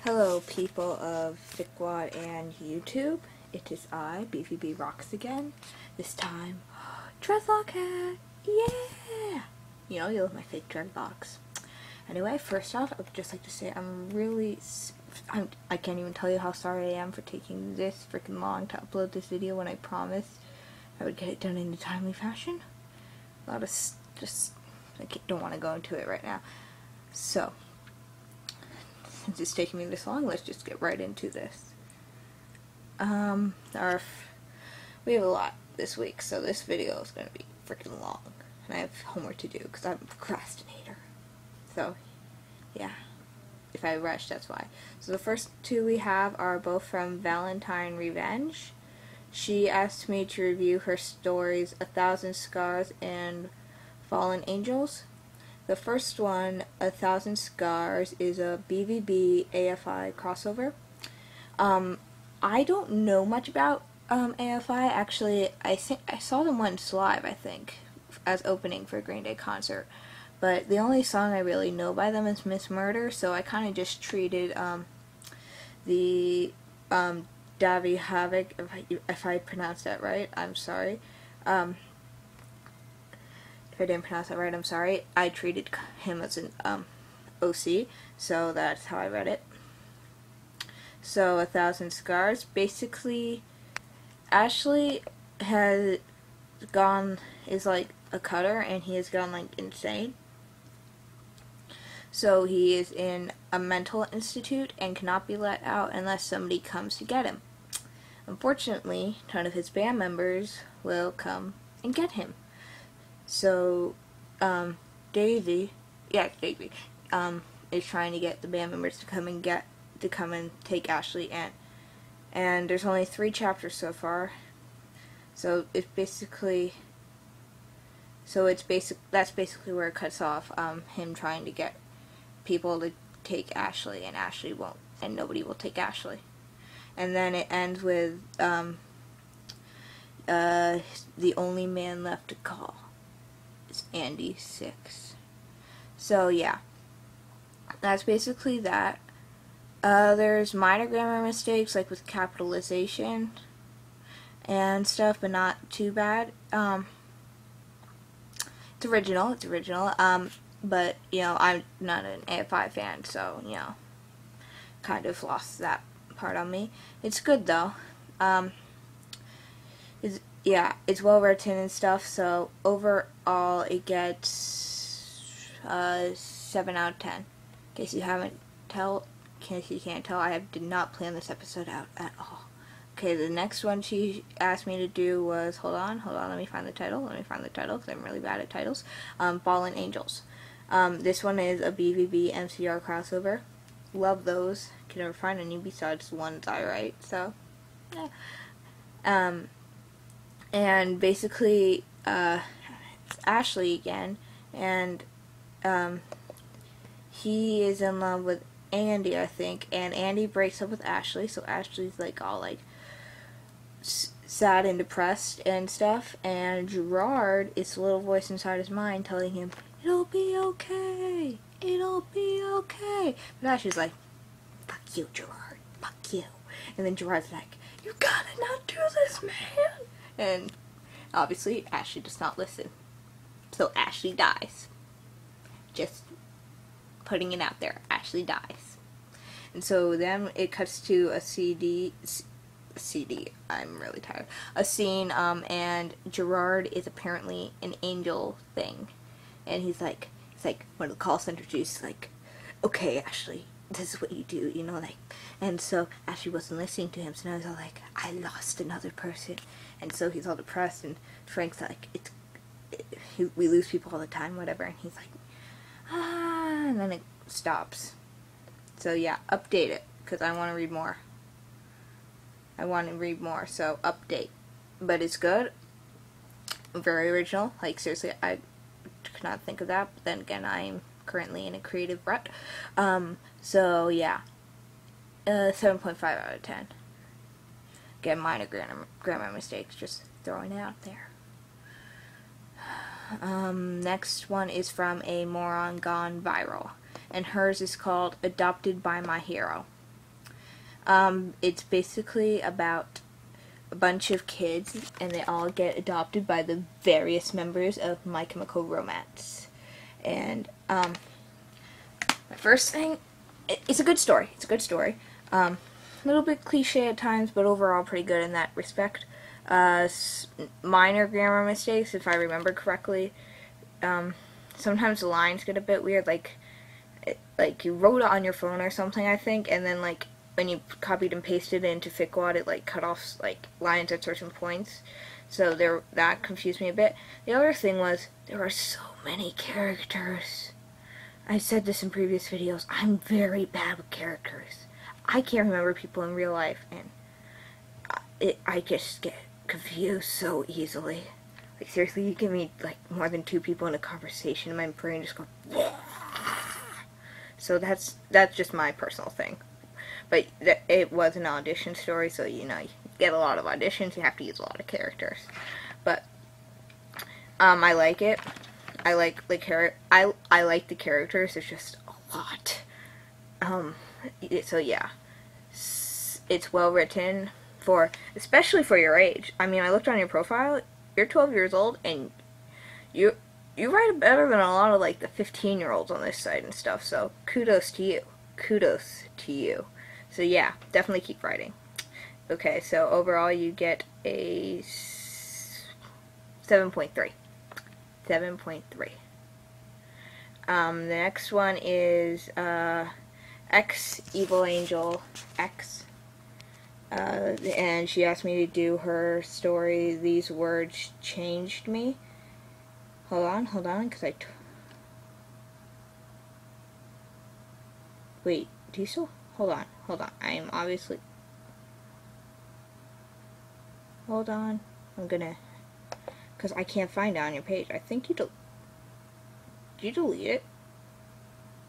Hello people of Ficwadian YouTube, it is I, BVB Rocks again. This time, dreadlock hat, yeah! You know, you love my fake dreadlocks. Anyway, first off, I would just like to say I can't even tell you how sorry I am for taking this freaking long to upload this video when I promised I would get it done in a timely fashion. A lot of I don't want to go into it right now. So, since it's taking me this long, let's just get right into this. We have a lot this week, so this video is going to be freaking long. And I have homework to do because I'm a procrastinator. So, yeah. If I rush, that's why. So the first two we have are both from Valentine Revenge. She asked me to review her stories, 1,000 Scars and Fallen Angels. The first one, 1,000 Scars, is a BVB AFI crossover. I don't know much about AFI. Actually, I saw them once live, I think, as opening for a Green Day concert. But the only song I really know by them is Miss Murder, so I kind of just treated the Davi Havoc, if I pronounced that right, I'm sorry. If I didn't pronounce that right, I'm sorry. I treated him as an OC, so that's how I read it. So, 1,000 Scars. Basically, Ashley is like a cutter, and he has gone like insane. So he is in a mental institute and cannot be let out unless somebody comes to get him. Unfortunately, none of his band members will come and get him. So, Davey is trying to get the band members to come and take Ashley in. And there's only 3 chapters so far. So that's basically where it cuts off, him trying to get people to take Ashley, and Ashley won't, and nobody will take Ashley. And then it ends with the only man left to call is Andy 6. So yeah, that's basically that. There's minor grammar mistakes, like with capitalization and stuff, but not too bad. It's original, but, you know, I'm not an AFI fan, so, you know, kind of lost that part on me. It's good, though. It's well written and stuff, so overall it gets 7 out of 10. In case you can't tell, I did not plan this episode out at all. Okay, the next one she asked me to do was, hold on, let me find the title, because I'm really bad at titles. Fallen Angels. This one is a BVB MCR crossover. Love those. Can never find any besides the ones I write, so, yeah. And basically, it's Ashley again, and, he is in love with Andy, I think, and Andy breaks up with Ashley, so Ashley's, like, all, like, sad and depressed and stuff, and Gerard is the little voice inside his mind telling him, it'll be okay, but Ashley's like, fuck you, Gerard, fuck you, and then Gerard's like, you gotta not do this, man, and obviously Ashley does not listen, so Ashley dies. Just putting it out there, Ashley dies. And so then it cuts to a I'm really tired. A scene, and Gerard is apparently an angel thing. And he's like one of the call center dudes, like, okay, Ashley, this is what you do, you know, like, and so Ashley wasn't listening to him, so now he's all like, I lost another person. And so he's all depressed, and Frank's like, we lose people all the time, whatever, and he's like, and then it stops. So yeah, update it, because I want to read more. So update. But it's good. Very original. Like, seriously, I could not think of that, but then again, I'm currently in a creative rut. So yeah. 7.5 out of 10. Again, minor grammar mistakes, just throwing it out there. Next one is from a moron gone viral, and hers is called Adopted by My Hero. It's basically about a bunch of kids, and they all get adopted by the various members of My Chemical Romance. And my first thing, it's a good story. It's a good story. A little bit cliche at times, but overall pretty good in that respect. Minor grammar mistakes, if I remember correctly. Sometimes the lines get a bit weird, like you wrote it on your phone or something, I think, and then like when you copied and pasted it into Ficwad, it like cut off like lines at certain points. So that confused me a bit. The other thing was there are so many characters. I said this in previous videos. I'm very bad with characters. I can't remember people in real life, and I just get confused so easily. Like seriously, you give me like more than 2 people in a conversation, and my brain just goes. So that's just my personal thing. But it was an audition story, so you know you get a lot of auditions. You have to use a lot of characters. But I like it. I like the characters. It's just a lot. So yeah, it's well written especially for your age. I mean, I looked on your profile. You're 12 years old, and you write better than a lot of like the 15-year-olds on this site and stuff. So kudos to you. Kudos to you. So yeah, definitely keep writing. Okay, so overall you get a 7.3. 7.3. The next one is X Evil Angel X. And she asked me to do her story, These Words Changed Me. Hold on, because wait, do you still? Hold on, I am obviously... Hold on, I'm gonna... Because I can't find it on your page. I think did you delete it?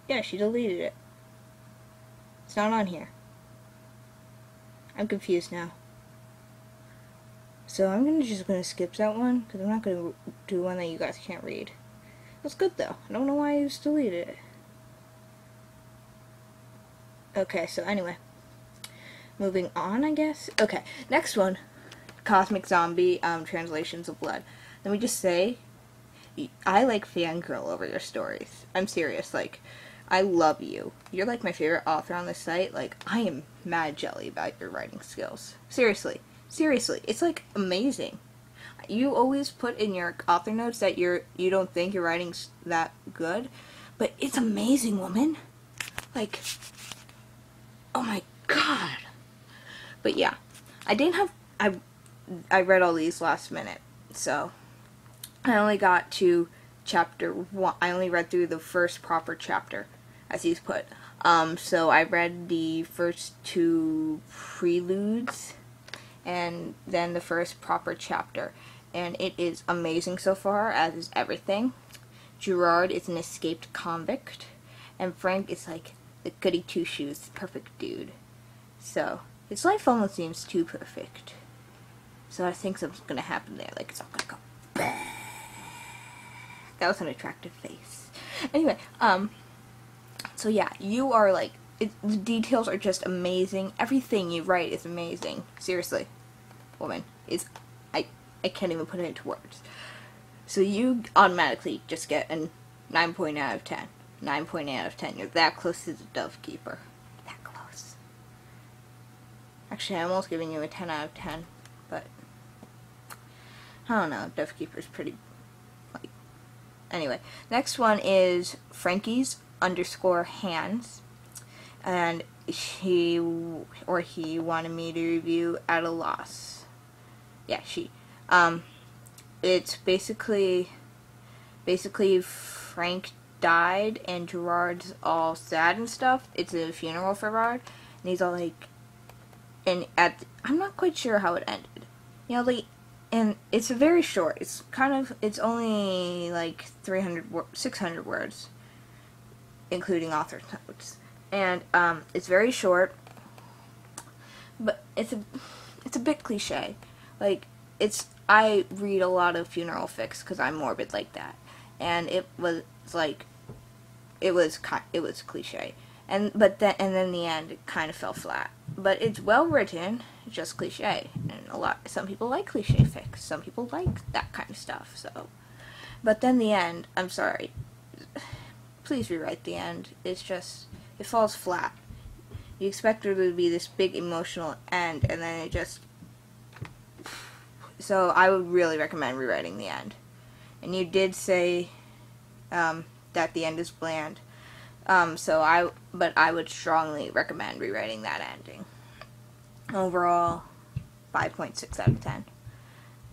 Yeah, she deleted it. It's not on here. I'm confused now. So I'm just gonna skip that one, because I'm not gonna do one that you guys can't read. That's good though. I don't know why you just deleted it. Okay, so anyway. Moving on, I guess. Okay, next one. Cosmic Zombie, Translations of Blood. Let me just say, I like fangirl over your stories. I'm serious, like, I love you. You're like my favorite author on this site. Like, I am mad jelly about your writing skills. Seriously. Seriously. It's like amazing. You always put in your author notes that you don't think your writing's that good, but it's amazing, woman. Like, oh my god. But yeah, I read all these last minute, so I only got to chapter 1. I only read through the first proper chapter, as he's put. So I read the first 2 preludes, and then the first proper chapter, and it is amazing so far, as is everything. Gerard is an escaped convict, and Frank is like the goody two-shoes, perfect dude. So his life almost seems too perfect. So I think something's gonna happen there. Like, it's all gonna go. That was an attractive face. Anyway, so yeah, you are like, the details are just amazing. Everything you write is amazing. Seriously, woman, I can't even put it into words. So you automatically just get a 9 point out of 10. 9 point out of 10. You're that close to the Dove Keeper. That close. Actually, I'm almost giving you a 10 out of 10, but I don't know. Dove Keeper's pretty. Like, anyway, next one is Frankie's _hands, and he wanted me to review At a Loss. Yeah, she. It's basically Frank died and Gerard's all sad and stuff. It's a funeral for Gerard, and he's all like, and I'm not quite sure how it ended. You know, like, and it's very short. It's only like 600 words, including author's notes, and it's very short, but it's a bit cliche. Like, I read a lot of funeral fics because I'm morbid like that, and it was cliche, and then the end it kind of fell flat. but it's well written. It's just cliche, and some people like cliche fics. Some people like that kind of stuff. So, but then the end, I'm sorry. Please rewrite the end. It's just, it falls flat. You expect there to be this big emotional end, and then it just. So I would really recommend rewriting the end. And you did say that the end is bland. But I would strongly recommend rewriting that ending. Overall, 5.6 out of 10.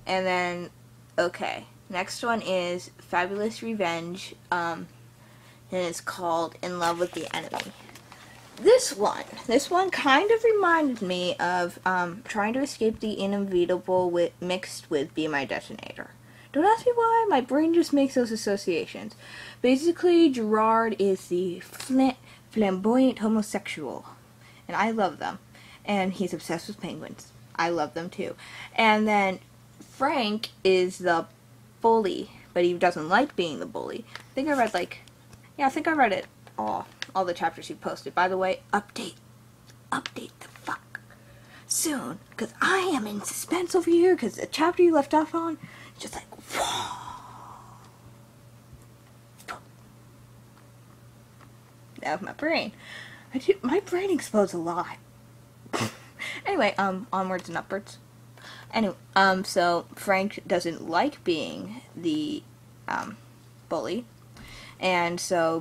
And then, okay, next one is Fabulous Revenge, and it's called In Love with the Enemy. This one kind of reminded me of Trying to Escape the Inevitable mixed with Be My Detonator. Don't ask me why, my brain just makes those associations. Basically, Gerard is the flamboyant homosexual, and I love them. And he's obsessed with penguins. I love them too. And then Frank is the bully, but he doesn't like being the bully. I think I read it all the chapters he posted. By the way, update the fuck soon, because I am in suspense over here, because the chapter you left off on, is just like, whoa. That was my brain. My brain explodes a lot. Anyway, onwards and upwards. Anyway, so Frank doesn't like being the bully, and so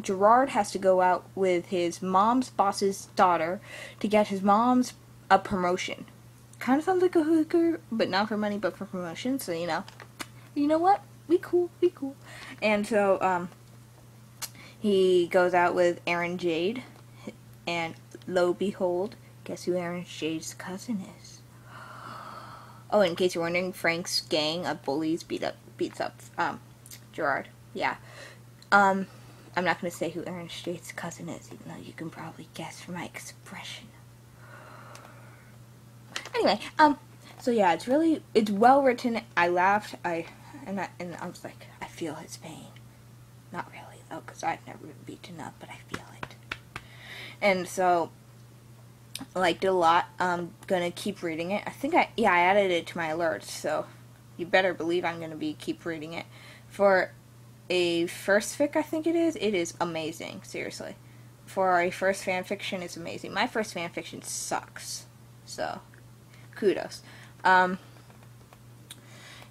Gerard has to go out with his mom's boss's daughter to get his mom's a promotion. Kind of sounds like a hooker, but not for money, but for promotion. So you know what? We cool. And so he goes out with Aaron Jade, and lo behold, guess who Aaron Jade's cousin is? Oh, in case you're wondering, Frank's gang of bullies beats up Gerard. Yeah. I'm not going to say who Aaron Jade's cousin is, even though you can probably guess from my expression. Anyway, so yeah, it's well written. I laughed. And I was like, I feel his pain. Not really though, because I've never been beaten up, but I feel it. And so, liked it a lot. I'm gonna keep reading it. I added it to my alerts, so you better believe I'm gonna keep reading it. For a first fic, I think it is amazing, seriously. For a first fanfiction, it's amazing. My first fanfiction sucks, so kudos.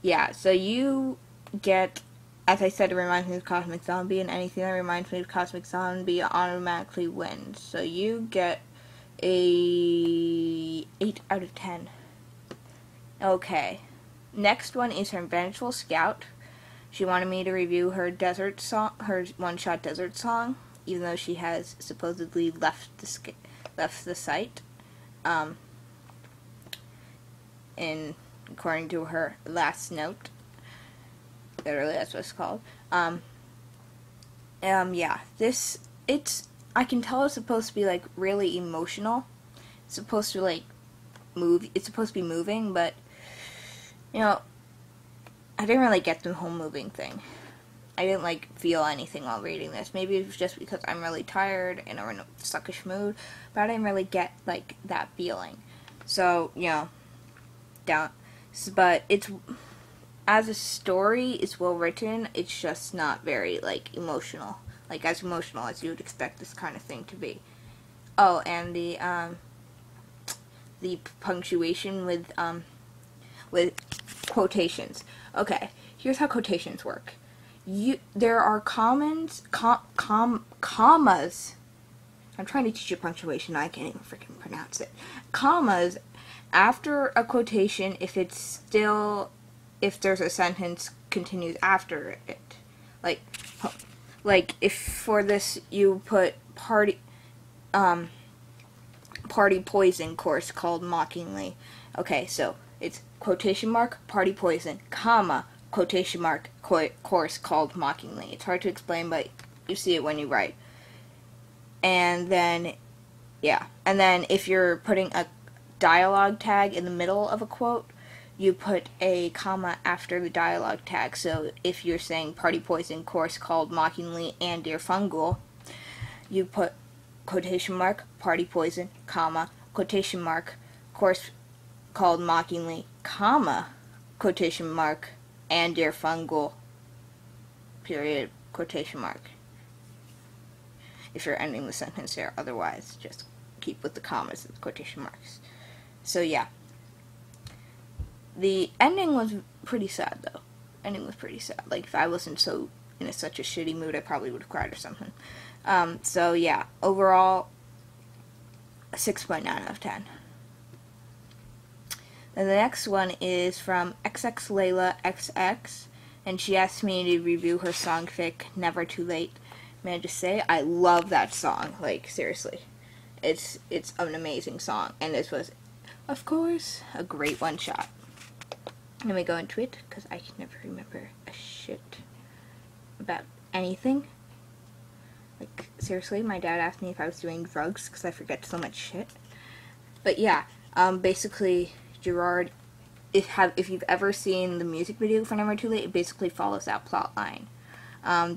Yeah, so you get, as I said, it reminds me of Cosmic Zombie, and anything that reminds me of Cosmic Zombie automatically wins. So you get a 8 out of 10. Okay. Next one is her Vengeful Scout. She wanted me to review her desert song, her one-shot desert song, even though she has supposedly left the site. According to her last note. Literally, that's what it's called. Yeah, I can tell it's supposed to be, like, really emotional. It's supposed to, like, it's supposed to be moving, but, you know, I didn't really get the whole moving thing. I didn't, like, feel anything while reading this. Maybe it was just because I'm really tired and I'm in a suckish mood, but I didn't really get, like, that feeling. So, you know, but it's, as a story, it's well written. It's just not very, like, emotional. Like, as emotional as you would expect this kind of thing to be. Oh, and the punctuation with quotations. Okay, here's how quotations work. There are commas. I'm trying to teach you punctuation. I can't even freaking pronounce it. Commas after a quotation if there's a sentence continues after it. Like if for this you put party poison course called mockingly. Okay, so it's quotation mark, party poison, comma, quotation mark, course called mockingly. It's hard to explain, but you see it when you write. And then, yeah. And then if you're putting a dialogue tag in the middle of a quote, you put a comma after the dialogue tag. So if you're saying party poison course called mockingly and dear fungal, you put quotation mark, party poison, comma, quotation mark, course called mockingly, comma, quotation mark, and dear fungal, period, quotation mark. If you're ending the sentence there, otherwise just keep with the commas and quotation marks. So yeah. The ending was pretty sad though. Ending was pretty sad. Like if I wasn't so in such a shitty mood, I probably would have cried or something. So yeah, overall, a 6.9 out of 10. And the next one is from XX Layla XX, and she asked me to review her song fic, Never Too Late. May I just say, I love that song. Like seriously, it's an amazing song, and this was, of course, a great one shot. Let me go into it because I can never remember a shit about anything. Like seriously, my dad asked me if I was doing drugs because I forget so much shit. But yeah, basically Gerard, if you've ever seen the music video for Never Too Late, it basically follows that plot line.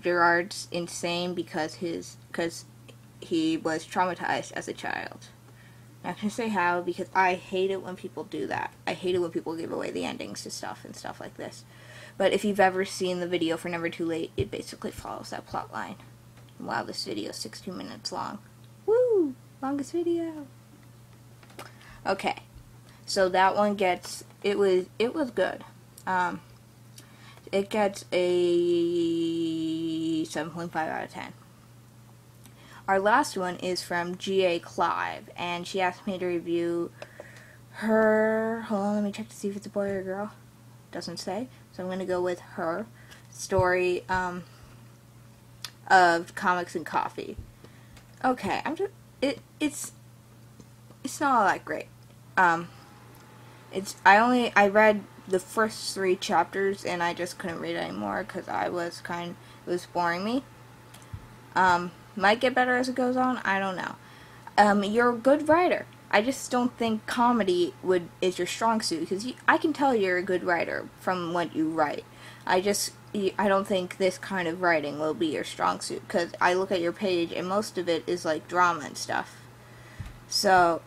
Gerard's insane because he was traumatized as a child. I'm not gonna say how because I hate it when people do that. I hate it when people give away the endings to stuff and stuff like this. But if you've ever seen the video for Never Too Late, it basically follows that plot line. Wow, this video is 16 minutes long. Woo! Longest video. Okay. So that one gets, it was good. It gets a 7.5 out of 10. Our last one is from G.A. Clive, and she asked me to review her, hold on, let me check to see if it's a boy or a girl. Doesn't say. So I'm going to go with her story, of comics and coffee. Okay, it's not all that great. I read the first 3 chapters and I just couldn't read anymore because it was boring me. Might get better as it goes on, I don't know. You're a good writer. I just don't think comedy is your strong suit because I can tell you're a good writer from what you write. I don't think this kind of writing will be your strong suit because I look at your page and most of it is like drama and stuff. So,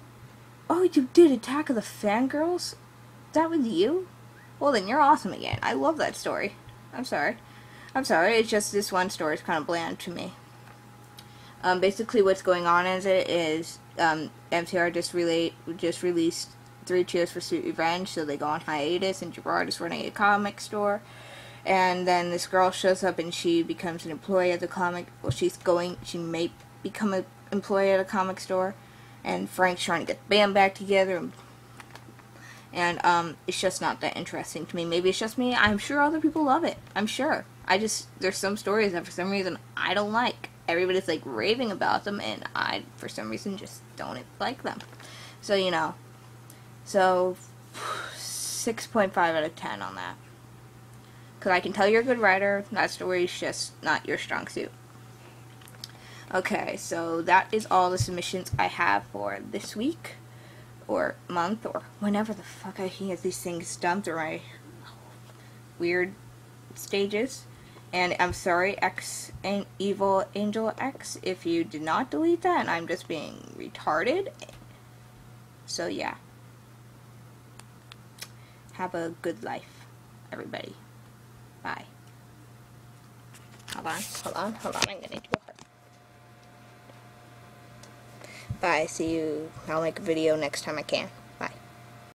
oh, you did Attack of the Fangirls? That was you? Well, then you're awesome again. I love that story. I'm sorry. It's just this one story is kind of bland to me. Basically, what's going on is MTR just released 3 Cheers for Sweet Revenge, so they go on hiatus, and Gerard is running a comic store. And then this girl shows up and she becomes an employee at the comic. Well, she may become an employee at a comic store. And Frank's trying to get the band back together. And it's just not that interesting to me. Maybe it's just me. I'm sure other people love it. I'm sure. There's some stories that for some reason I don't like. Everybody's like raving about them, and I, for some reason, just don't like them. So, you know. So, 6.5 out of 10 on that. Because I can tell you're a good writer. That story is just not your strong suit. Okay, so that is all the submissions I have for this week. Or month, or whenever the fuck I can get these things dumped, or my weird stages. And I'm sorry, X and Evil Angel X, if you did not delete that, and I'm just being retarded. So yeah. Have a good life, everybody. Bye. Hold on, I'm gonna do a heart. Bye, see you. I'll make a video next time I can.